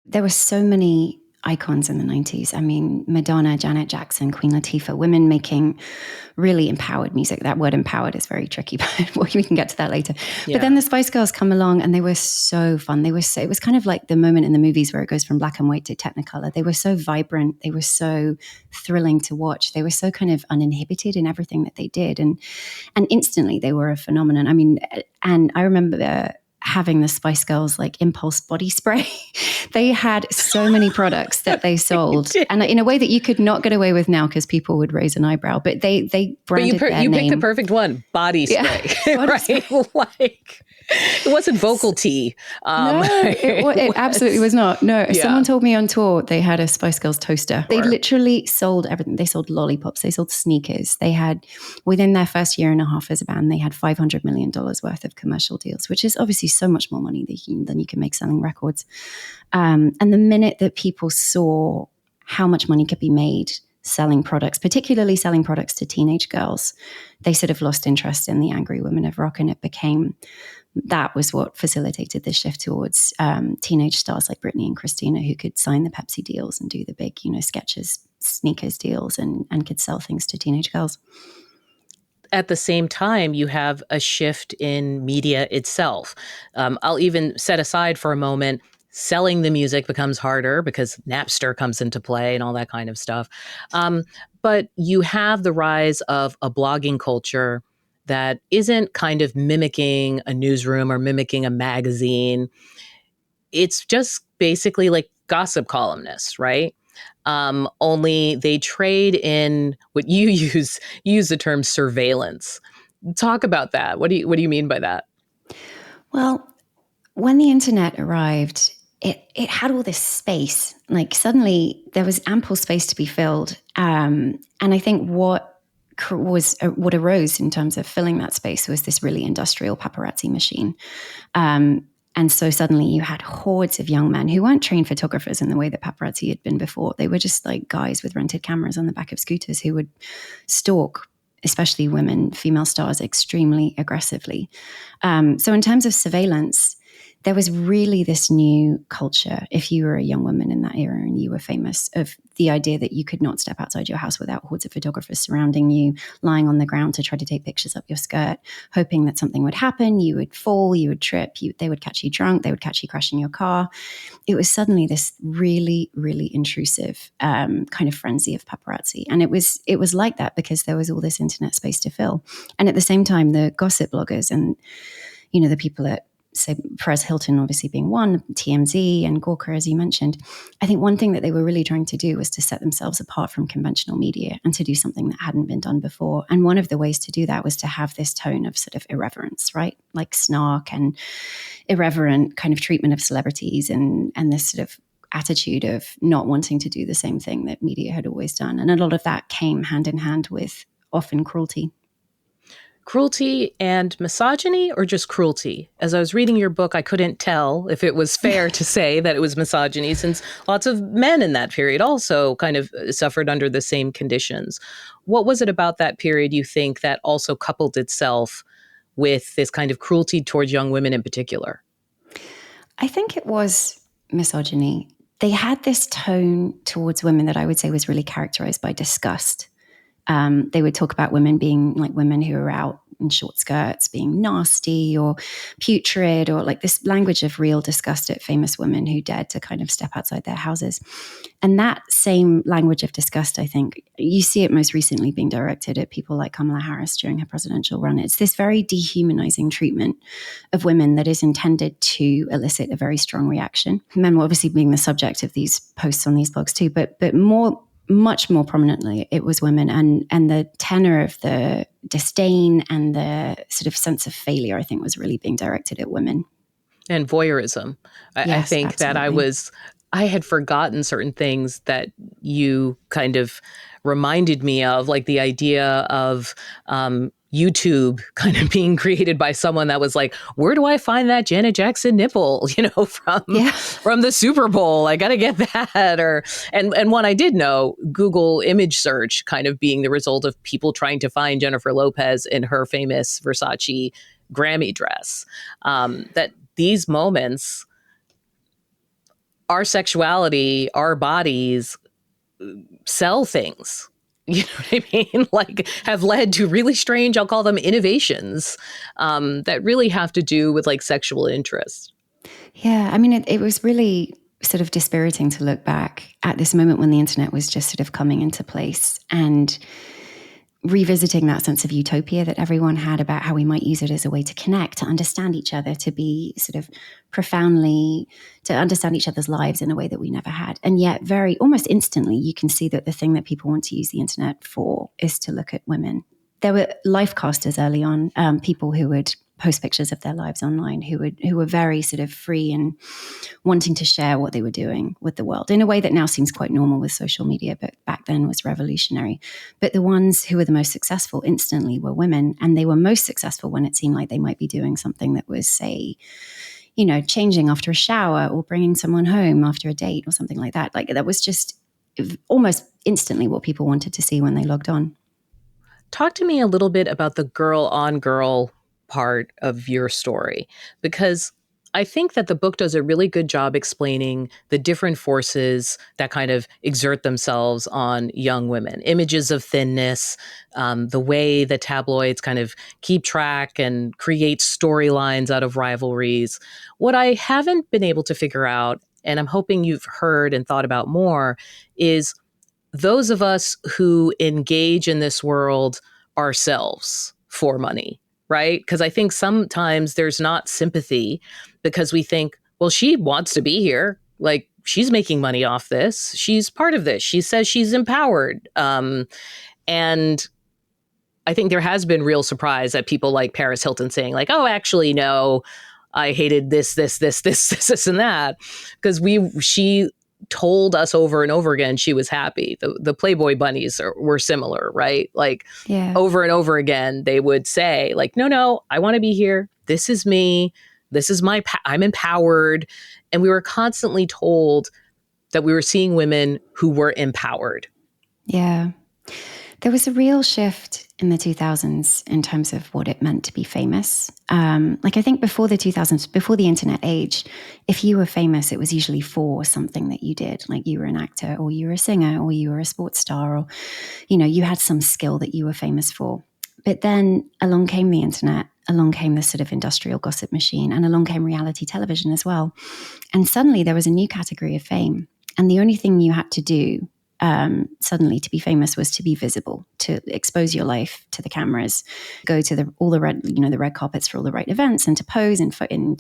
There were so many icons in the 90s. I mean, Madonna, Janet Jackson, Queen Latifah, women making really empowered music. That word empowered is very tricky, but we can get to that later. Yeah. But then the Spice Girls come along and they were so fun. It was kind of like the moment in the movies where it goes from black and white to Technicolor. They were so vibrant. They were so thrilling to watch. They were so kind of uninhibited in everything that they did. And instantly they were a phenomenon. I mean, and I remember having the Spice Girls like Impulse body spray. They had so many products that they sold, and in a way that you could not get away with now because people would raise an eyebrow. But they branded their name. You picked the perfect one: body spray, right? Spray. Like it wasn't Vocal Tea. No, it absolutely was not. No, yeah. Someone told me on tour they had a Spice Girls toaster. They literally sold everything. They sold lollipops. They sold sneakers. They had, within their first year and a half as a band, they had $500 million worth of commercial deals, which is obviously so much more money than you can make selling records. And the minute that people saw how much money could be made selling products, particularly selling products to teenage girls, they sort of lost interest in the angry women of rock, and that was what facilitated the shift towards teenage stars like Britney and Christina, who could sign the Pepsi deals and do the big, Skechers sneakers deals and could sell things to teenage girls. At the same time, you have a shift in media itself. I'll even set aside for a moment, selling the music becomes harder because Napster comes into play and all that kind of stuff. But you have the rise of a blogging culture that isn't kind of mimicking a newsroom or mimicking a magazine. It's just basically like gossip columnists, right? Only they trade in what you use the term surveillance. Talk about that. What do you mean by that? Well, when the internet arrived, it had all this space. Like suddenly there was ample space to be filled. And I think what arose in terms of filling that space was this really industrial paparazzi machine. And so suddenly you had hordes of young men who weren't trained photographers in the way that paparazzi had been before. They were just like guys with rented cameras on the back of scooters who would stalk, especially women, female stars, extremely aggressively. So in terms of surveillance, there was really this new culture, if you were a young woman in that era and you were famous, of the idea that you could not step outside your house without hordes of photographers surrounding you, lying on the ground to try to take pictures up your skirt, hoping that something would happen. You would fall, you would trip, they would catch you drunk, they would catch you crashing your car. It was suddenly this really, really intrusive kind of frenzy of paparazzi. And it was like that because there was all this internet space to fill. And at the same time, the gossip bloggers and, the people at, say, Perez Hilton obviously being one, TMZ and Gawker, as you mentioned, I think one thing that they were really trying to do was to set themselves apart from conventional media and to do something that hadn't been done before. And one of the ways to do that was to have this tone of sort of irreverence, right? Like snark and irreverent kind of treatment of celebrities and this sort of attitude of not wanting to do the same thing that media had always done. And a lot of that came hand in hand with often cruelty. Cruelty and misogyny, or just cruelty? As I was reading your book, I couldn't tell if it was fair to say that it was misogyny, since lots of men in that period also kind of suffered under the same conditions. What was it about that period, you think, that also coupled itself with this kind of cruelty towards young women in particular? I think it was misogyny. They had this tone towards women that I would say was really characterized by disgust. They would talk about women being like women who are out in short skirts, being nasty or putrid, or like this language of real disgust at famous women who dared to kind of step outside their houses. And that same language of disgust, I think, you see it most recently being directed at people like Kamala Harris during her presidential run. It's this very dehumanizing treatment of women that is intended to elicit a very strong reaction. Men were obviously being the subject of these posts on these blogs too, but much more prominently, it was women, and the tenor of the disdain and the sort of sense of failure, I think, was really being directed at women. And voyeurism. Yes, I think absolutely. That I had forgotten certain things that you kind of reminded me of, like the idea of YouTube kind of being created by someone that was like, where do I find that Janet Jackson nipple, from the Super Bowl? I got to get that. And one I did know, Google image search kind of being the result of people trying to find Jennifer Lopez in her famous Versace Grammy dress. That these moments our sexuality, our bodies sell things. You know what I mean? Like, have led to really strange, I'll call them innovations, that really have to do with like sexual interest. Yeah, I mean, it was really sort of dispiriting to look back at this moment when the internet was just sort of coming into place and revisiting that sense of utopia that everyone had about how we might use it as a way to connect, to understand each other, to be sort of profoundly, to understand each other's lives in a way that we never had. And yet, very almost instantly, you can see that the thing that people want to use the internet for is to look at women. There were life casters early on, people who would post pictures of their lives online, who were very sort of free and wanting to share what they were doing with the world in a way that now seems quite normal with social media, but back then was revolutionary. But the ones who were the most successful instantly were women, and they were most successful when it seemed like they might be doing something that was, say, you know, changing after a shower or bringing someone home after a date or something like that. Like that was just almost instantly what people wanted to see when they logged on. Talk to me a little bit about the girl on girl part of your story, because I think that the book does a really good job explaining the different forces that kind of exert themselves on young women. Images of thinness, the way the tabloids kind of keep track and create storylines out of rivalries. What I haven't been able to figure out, and I'm hoping you've heard and thought about more, is those of us who engage in this world ourselves for money, right? Because I think sometimes there's not sympathy because we think, well, she wants to be here. Like, she's making money off this. She's part of this. She says she's empowered. And I think there has been real surprise at people like Paris Hilton saying, like, oh, actually, no, I hated this, and that. Because she told us over and over again she was happy. The Playboy bunnies were similar, right? Like, Yeah. over and over again, they would say, like, no, I want to be here. This is me. This is I'm empowered. And we were constantly told that we were seeing women who were empowered. Yeah. There was a real shift in the 2000s in terms of what it meant to be famous. Like I think before the 2000s, before the internet age, if you were famous, it was usually for something that you did. Like you were an actor or you were a singer or you were a sports star or, you know, you had some skill that you were famous for. But then along came the internet, along came this sort of industrial gossip machine, and along came reality television as well. And suddenly there was a new category of fame. And the only thing you had to do suddenly to be famous was to be visible, to expose your life to the cameras, go to all the red carpets for all the right events, and to pose in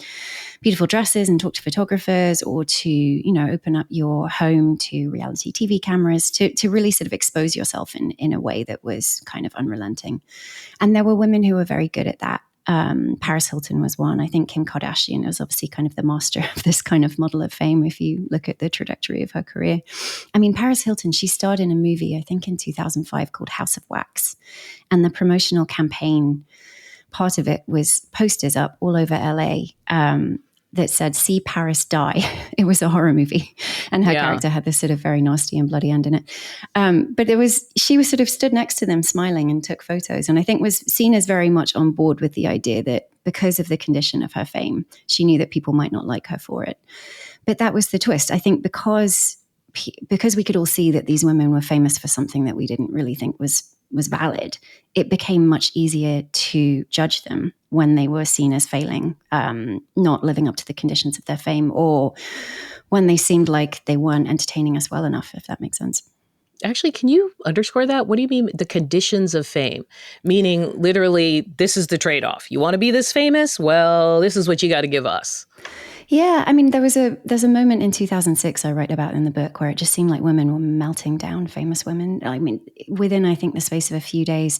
beautiful dresses and talk to photographers, or to, you know, open up your home to reality TV cameras, to really sort of expose yourself in a way that was kind of unrelenting. And there were women who were very good at that. Paris Hilton was one. I think Kim Kardashian was obviously kind of the master of this kind of model of fame if you look at the trajectory of her career. I mean, Paris Hilton, she starred in a movie, I think in 2005, called House of Wax. And the promotional campaign, part of it was posters up all over LA that said, "See Paris die." It was a horror movie. And her character had this sort of very nasty and bloody end in it. But she was sort of stood next to them smiling and took photos. And I think was seen as very much on board with the idea that because of the condition of her fame, she knew that people might not like her for it. But that was the twist. I think because we could all see that these women were famous for something that we didn't really think was valid, it became much easier to judge them when they were seen as failing, not living up to the conditions of their fame, or when they seemed like they weren't entertaining us well enough, if that makes sense. Actually, can you underscore that? What do you mean the conditions of fame? Meaning literally, this is the trade-off. You want to be this famous? Well, this is what you got to give us. Yeah, I mean, there's a moment in 2006 I write about in the book where it just seemed like women were melting down, famous women. I mean, within, I think, the space of a few days,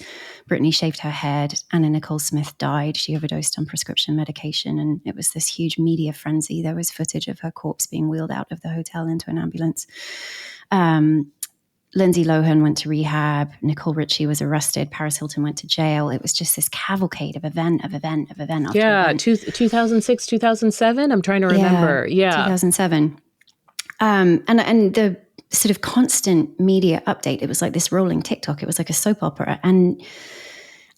Britney shaved her head, Anna Nicole Smith died. She overdosed on prescription medication, and it was this huge media frenzy. There was footage of her corpse being wheeled out of the hotel into an ambulance. Lindsay Lohan went to rehab. Nicole Richie was arrested. Paris Hilton went to jail. It was just this cavalcade of event after event. Yeah, 2006, 2007. I'm trying to remember. Yeah, 2007. And the sort of constant media update. It was like this rolling TikTok. It was like a soap opera. And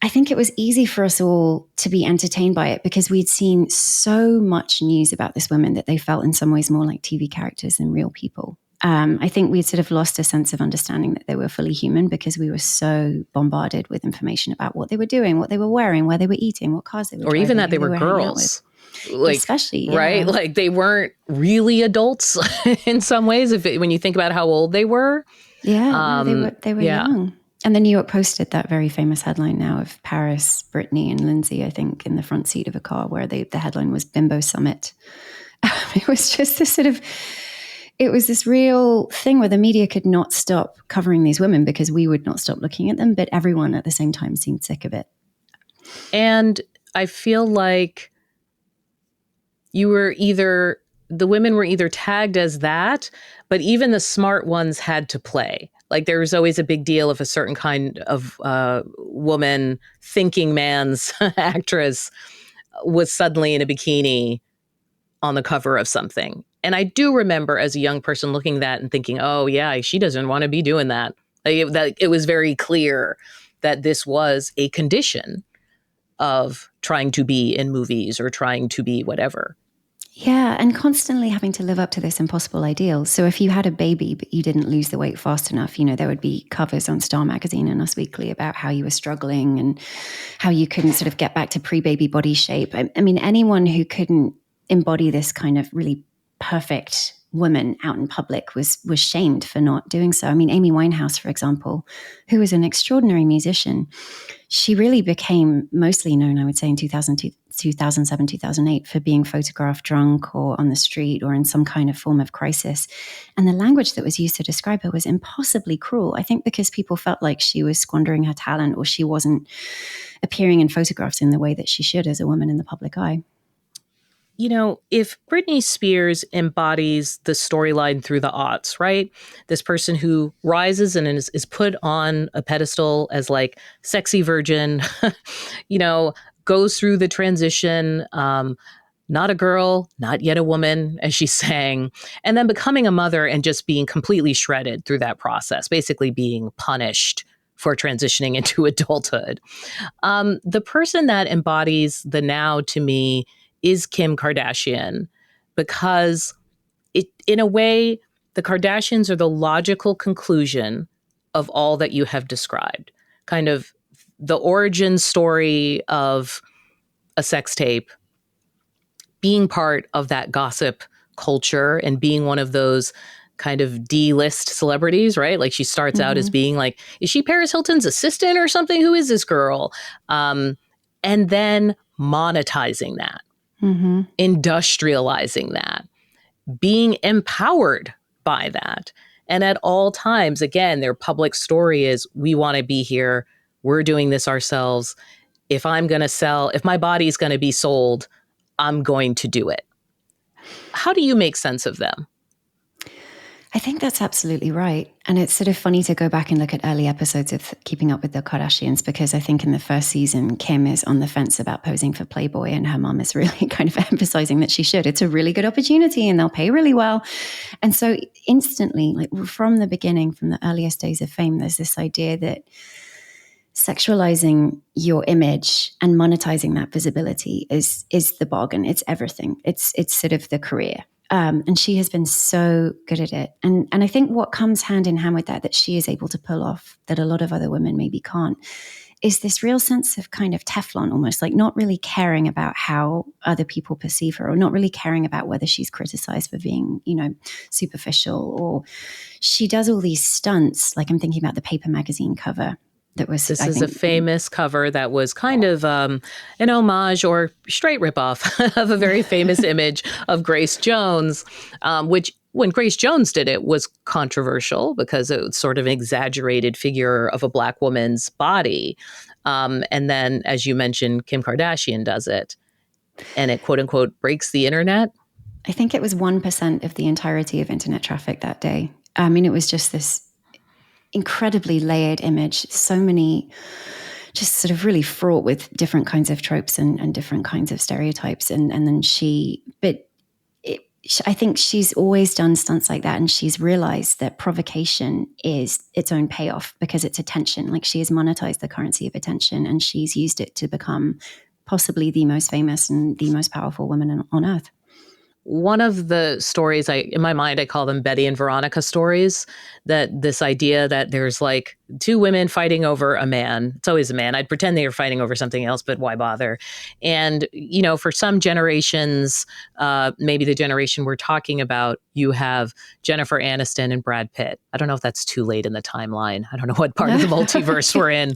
I think it was easy for us all to be entertained by it because we'd seen so much news about this woman that they felt in some ways more like TV characters than real people. I think we'd sort of lost a sense of understanding that they were fully human because we were so bombarded with information about what they were doing, what they were wearing, where they were eating, what cars they were driving. Or even that they were hanging out girls. with. Like, especially, yeah. right? Like they weren't really adults in some ways when you think about how old they were. Yeah, no, they were yeah. young. And the New York Post did that very famous headline now of Paris, Brittany, and Lindsay, I think, in the front seat of a car where the headline was Bimbo Summit. It was just it was this real thing where the media could not stop covering these women because we would not stop looking at them, but everyone at the same time seemed sick of it. And I feel like the women were either tagged as that, but even the smart ones had to play. Like there was always a big deal if a certain kind of woman, thinking man's actress was suddenly in a bikini on the cover of something. And I do remember as a young person looking at that and thinking, oh yeah, she doesn't want to be doing that. Like it was very clear that this was a condition of trying to be in movies or trying to be whatever. Yeah, and constantly having to live up to this impossible ideal. So if you had a baby but you didn't lose the weight fast enough, there would be covers on Star Magazine and Us Weekly about how you were struggling and how you couldn't sort of get back to pre-baby body shape. I mean, anyone who couldn't embody this kind of really perfect woman out in public was shamed for not doing so. I mean, Amy Winehouse, for example, who was an extraordinary musician, she really became mostly known, I would say, in 2007, 2008 for being photographed drunk or on the street or in some kind of form of crisis. And the language that was used to describe her was impossibly cruel, I think because people felt like she was squandering her talent or she wasn't appearing in photographs in the way that she should as a woman in the public eye. If Britney Spears embodies the storyline through the aughts, right? This person who rises and is put on a pedestal as like sexy virgin, goes through the transition, not a girl, not yet a woman, as she sang, and then becoming a mother and just being completely shredded through that process, basically being punished for transitioning into adulthood. The person that embodies the now to me is Kim Kardashian, because in a way, the Kardashians are the logical conclusion of all that you have described. Kind of the origin story of a sex tape, being part of that gossip culture and being one of those kind of D-list celebrities, right? Like she starts out as being like, is she Paris Hilton's assistant or something? Who is this girl? And then monetizing that. Industrializing that, being empowered by that. And at all times, again, their public story is, we want to be here. We're doing this ourselves. If my body's going to be sold, I'm going to do it. How do you make sense of them? I think that's absolutely right. And it's sort of funny to go back and look at early episodes of Keeping Up with the Kardashians, because I think in the first season, Kim is on the fence about posing for Playboy and her mom is really kind of emphasizing that she should. It's a really good opportunity and they'll pay really well. And so instantly, like from the beginning, from the earliest days of fame, there's this idea that sexualizing your image and monetizing that visibility is the bargain. It's everything. It's sort of the career. And she has been so good at it. And I think what comes hand in hand with that she is able to pull off that a lot of other women maybe can't, is this real sense of kind of Teflon, almost like not really caring about how other people perceive her, or not really caring about whether she's criticized for being, superficial, or she does all these stunts. Like I'm thinking about the Paper magazine cover. This is a famous cover that was kind of an homage or straight ripoff of a very famous image of Grace Jones, which when Grace Jones did it was controversial because it was sort of an exaggerated figure of a Black woman's body. And then, as you mentioned, Kim Kardashian does it and it, quote unquote, breaks the internet. I think it was 1% of the entirety of internet traffic that day. I mean, it was just this incredibly layered image, so many just sort of really fraught with different kinds of tropes and different kinds of stereotypes. And then I think she's always done stunts like that, and she's realized that provocation is its own payoff because it's attention. Like, she has monetized the currency of attention, and she's used it to become possibly the most famous and the most powerful woman on earth. One of the stories, in my mind, I call them Betty and Veronica stories, that this idea that there's like two women fighting over a man. It's always a man. I'd pretend they were fighting over something else, but why bother? And, for some generations, maybe the generation we're talking about, you have Jennifer Aniston and Brad Pitt. I don't know if that's too late in the timeline. I don't know what part of the multiverse we're in,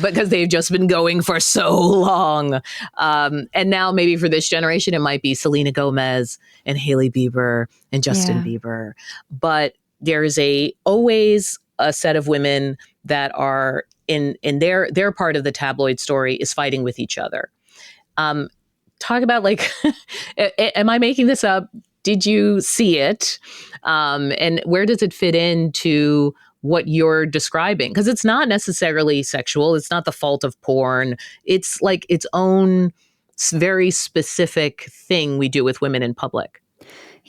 because they've just been going for so long. And now maybe for this generation, it might be Selena Gomez and Hailey Bieber and Justin Bieber. But there is always a set of women that are in their part of the tabloid story is fighting with each other. Talk about, like, am I making this up? Did you see it? And where does it fit into what you're describing? Because it's not necessarily sexual. It's not the fault of porn. It's like its own very specific thing we do with women in public.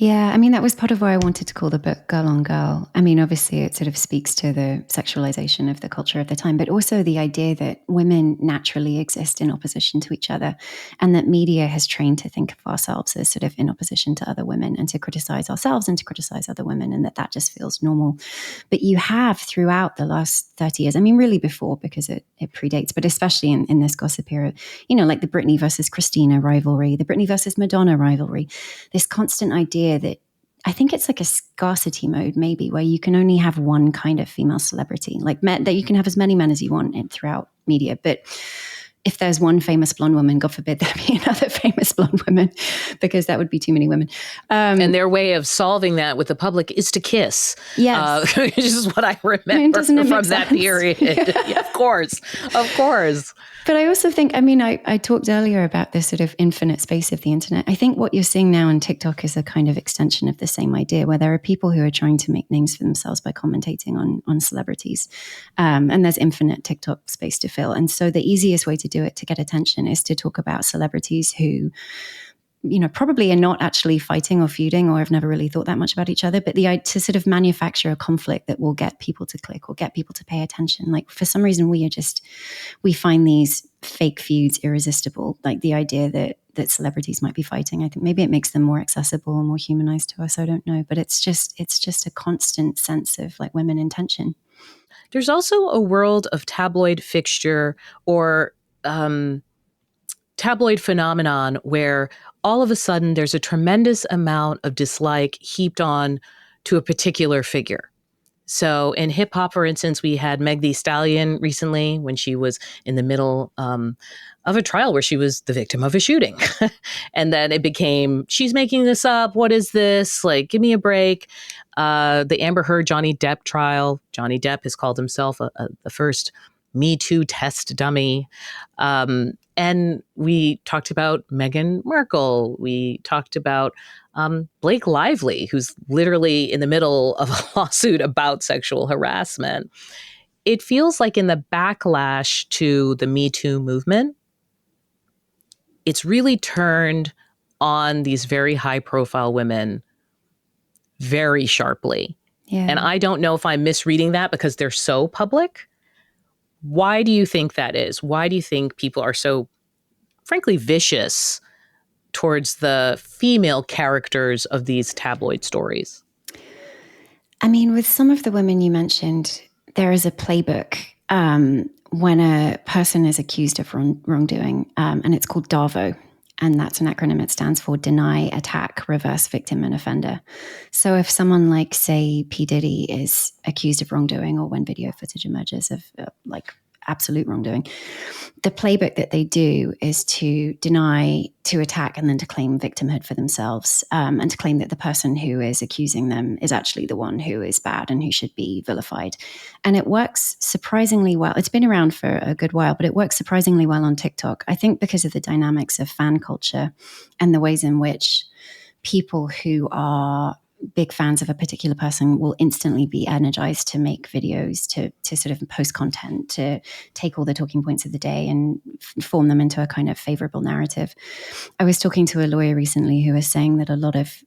Yeah, I mean, that was part of why I wanted to call the book Girl on Girl. I mean, obviously, it sort of speaks to the sexualization of the culture of the time, but also the idea that women naturally exist in opposition to each other, and that media has trained to think of ourselves as sort of in opposition to other women, and to criticize ourselves and to criticize other women, and that just feels normal. But you have, throughout the last 30 years, I mean, really before, because it predates, but especially in this gossip era, like the Britney versus Christina rivalry, the Britney versus Madonna rivalry, this constant idea that I think it's like a scarcity mode, maybe, where you can only have one kind of female celebrity, like that you can have as many men as you want throughout media. But if there's one famous blonde woman, God forbid there be another famous blonde woman, because that would be too many women. And their way of solving that with the public is to kiss. Yes. Which is what I remember from that period. Yeah, of course. But I also think, I talked earlier about this sort of infinite space of the internet. I think what you're seeing now on TikTok is a kind of extension of the same idea, where there are people who are trying to make names for themselves by commentating on celebrities. And there's infinite TikTok space to fill. And so the easiest way to do it, to get attention, is to talk about celebrities who, probably are not actually fighting or feuding, or have never really thought that much about each other, but to sort of manufacture a conflict that will get people to click or get people to pay attention. Like, for some reason, we find these fake feuds irresistible. Like the idea that celebrities might be fighting. I think maybe it makes them more accessible and more humanized to us. I don't know, but it's just a constant sense of like women in tension. There's also a world of tabloid fixture or tabloid phenomenon where all of a sudden there's a tremendous amount of dislike heaped on to a particular figure. So in hip hop, for instance, we had Meg Thee Stallion recently, when she was in the middle of a trial where she was the victim of a shooting. And then it became, she's making this up. What is this? Like, give me a break. The Amber Heard Johnny Depp trial. Johnny Depp has called himself the first Me Too test dummy. And we talked about Meghan Markle. We talked about Blake Lively, who's literally in the middle of a lawsuit about sexual harassment. It feels like in the backlash to the Me Too movement, it's really turned on these very high-profile women very sharply. Yeah. And I don't know if I'm misreading that because they're so public. Why do you think that is? Why do you think people are so, frankly, vicious towards the female characters of these tabloid stories? I mean, with some of the women you mentioned, there is a playbook when a person is accused of wrongdoing, and it's called DARVO. And that's an acronym. It stands for Deny, Attack, Reverse, Victim, and Offender. So if someone like, say, P. Diddy is accused of wrongdoing, or when video footage emerges of absolute wrongdoing, the playbook that they do is to deny, to attack, and then to claim victimhood for themselves, and to claim that the person who is accusing them is actually the one who is bad and who should be vilified. And it works surprisingly well. It's been around for a good while, but it works surprisingly well on TikTok. I think because of the dynamics of fan culture and the ways in which people who are big fans of a particular person will instantly be energized to make videos, to sort of post content, to take all the talking points of the day and form them into a kind of favorable narrative. I was talking to a lawyer recently who was saying that a lot of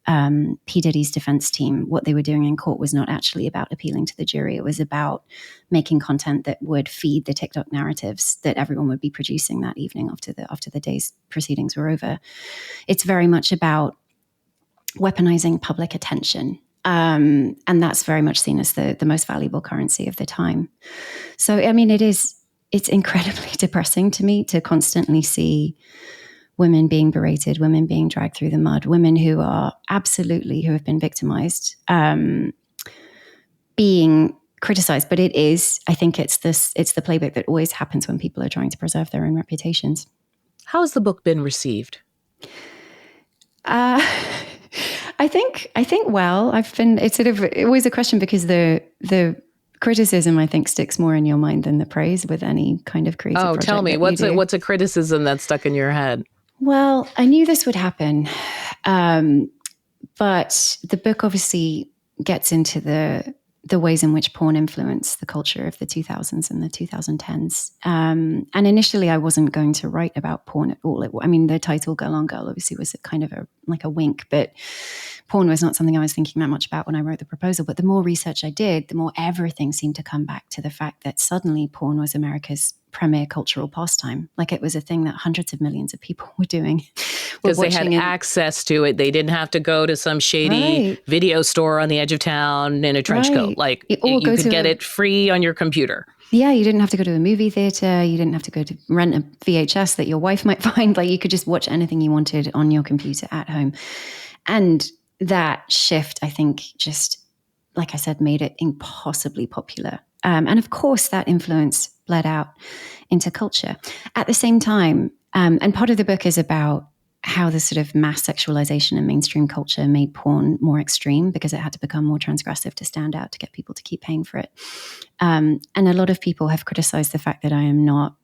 P. Diddy's defense team, what they were doing in court was not actually about appealing to the jury. It was about making content that would feed the TikTok narratives that everyone would be producing that evening after the day's proceedings were over. It's very much about weaponizing public attention. And that's very much seen as the most valuable currency of the time. So, I mean, it's incredibly depressing to me to constantly see women being berated, women being dragged through the mud, women who have been victimized, being criticized. But I think it's the playbook that always happens when people are trying to preserve their own reputations. How has the book been received? I think well. It's sort of always a question because the criticism, I think, sticks more in your mind than the praise with any kind of creative project. Tell me, what's a criticism that's stuck in your head? Well, I knew this would happen, but the book obviously gets into the ways in which porn influenced the culture of the 2000s and the 2010s. And initially, I wasn't going to write about porn at all. The title "Girl on Girl" obviously was like a wink, but porn was not something I was thinking that much about when I wrote the proposal. But the more research I did, the more everything seemed to come back to the fact that suddenly porn was America's premier cultural pastime. Like it was a thing that hundreds of millions of people were doing. Because they had access to it. They didn't have to go to some shady video store on the edge of town in a trench coat. Like you could get it free on your computer. Yeah, you didn't have to go to a movie theater. You didn't have to go to rent a VHS that your wife might find. Like you could just watch anything you wanted on your computer at home. And that shift, I think, just, like I said, made it impossibly popular. And of course, that influence bled out into culture. At the same time, and part of the book is about how the sort of mass sexualization in mainstream culture made porn more extreme because it had to become more transgressive to stand out, to get people to keep paying for it. And a lot of people have criticized the fact that I am not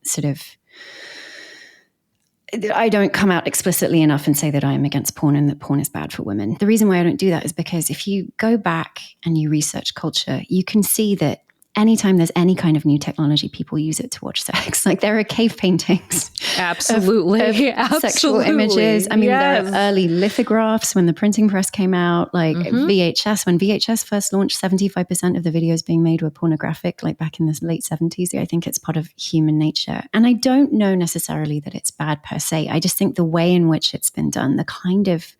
I don't come out explicitly enough and say that I am against porn and that porn is bad for women. The reason why I don't do that is because if you go back and you research culture, you can see that anytime there's any kind of new technology, people use it to watch sex. Like there are cave paintings. Absolutely. Of sexual images. I mean, there are early lithographs when the printing press came out, like VHS. When VHS first launched, 75% of the videos being made were pornographic, like back in the late 70s. I think it's part of human nature. And I don't know necessarily that it's bad per se. I just think the way in which it's been done, the kind of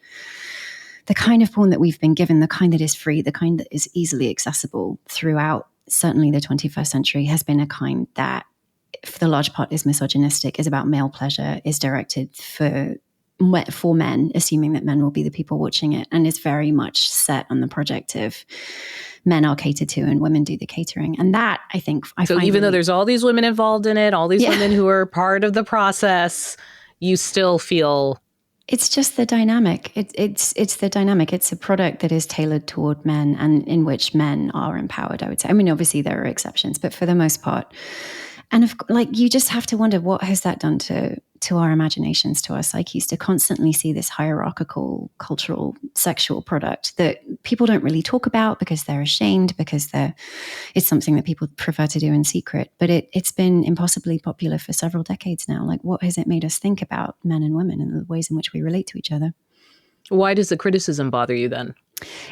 porn that we've been given, the kind that is free, the kind that is easily accessible throughout certainly the 21st century, has been a kind that, for the large part, is misogynistic, is about male pleasure, is directed for men, assuming that men will be the people watching it, and is very much set on the project of men are catered to and women do the catering. And that, I think, so even though there's all these women involved in it, all these women who are part of the process, you still feel... It's just the dynamic. It's the dynamic. It's a product that is tailored toward men and in which men are empowered, I would say. I mean, obviously there are exceptions, but for the most part. And you just have to wonder, what has that done to our imaginations, to our psyches, to constantly see this hierarchical, cultural, sexual product that people don't really talk about because they're ashamed, because it's something that people prefer to do in secret. But it's been impossibly popular for several decades now. Like, what has it made us think about men and women and the ways in which we relate to each other? Why does the criticism bother you then?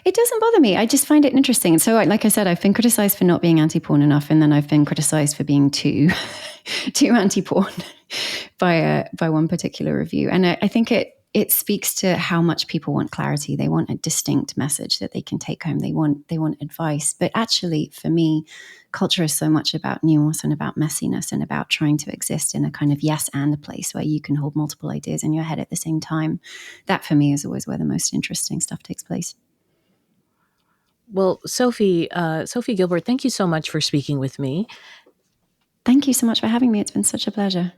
It doesn't bother me. I just find it interesting. So, like I said, I've been criticized for not being anti-porn enough, and then I've been criticized for being too anti-porn by one particular review. And I think it speaks to how much people want clarity. They want a distinct message that they can take home. They want advice. But actually, for me, culture is so much about nuance and about messiness and about trying to exist in a kind of yes and place where you can hold multiple ideas in your head at the same time. That, for me, is always where the most interesting stuff takes place. Well, Sophie Gilbert, thank you so much for speaking with me. Thank you so much for having me. It's been such a pleasure.